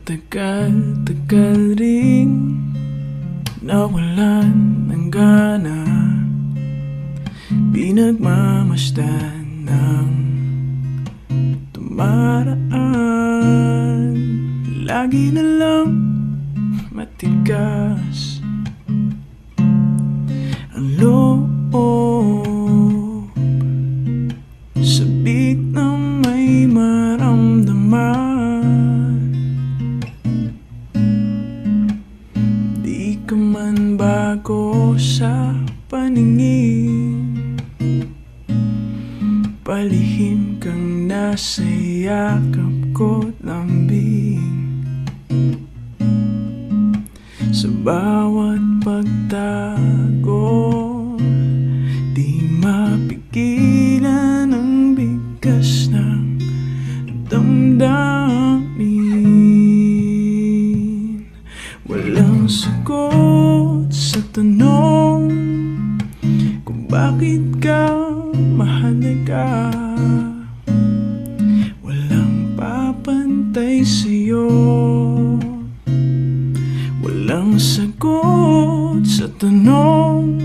Matagal-tagal ring nawalan ng gana, pinagmamasdan ng tumaraan. Lagi na lang matigas ang loob, sabik na may maramdaman. Di ka man bago sa paningin, palihim kang nasa yakap ko't lambing. Sa bawat pagtago, di mapigilan ang bigas ng damdamin. Walang sagot sa tanong kung bakit ka mahalaga. Walang papantay sa'yo. Walang sagot sa tanong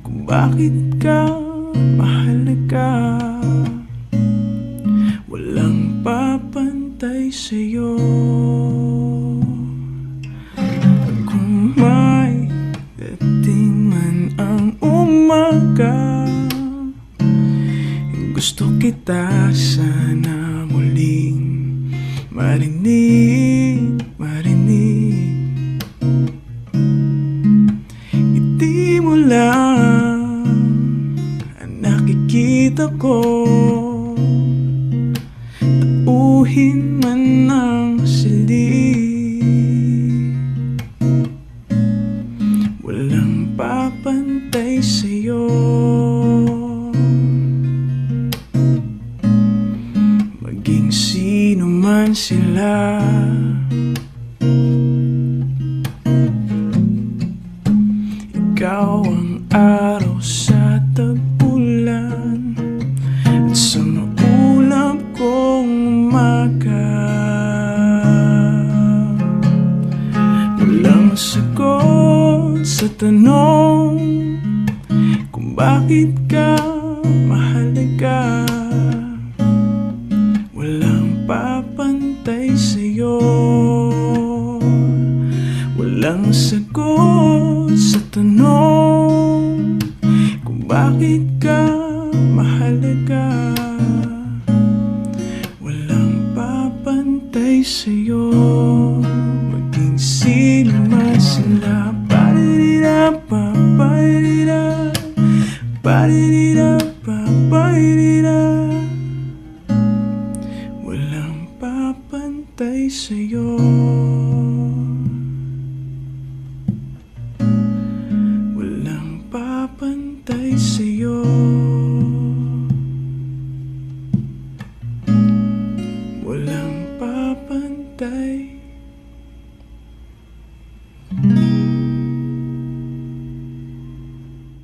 kung bakit ka mahalaga. Walang papantay sa'yo. Kung may dating man ang umaga, gusto kita sana muling marinig. Ngiti mo lang ang nakikita ko, tauhin man ang silid. Walang papantay sa'yo. Maging sino man sila, ikaw ang araw sa tag-ulan at sa maulap kong umaga. Walang sagot sa tanong kung bakit ka mahalaga. Walang papantay sa'yo. Walang sagot sa tanong kung bakit ka mahalaga. Walang papantay sa'yo. Maging sino man sila. Ba-di-da-ba-ba-di-da, ba-di-da-ba-ba-di-da. Walang papantay sa'yo.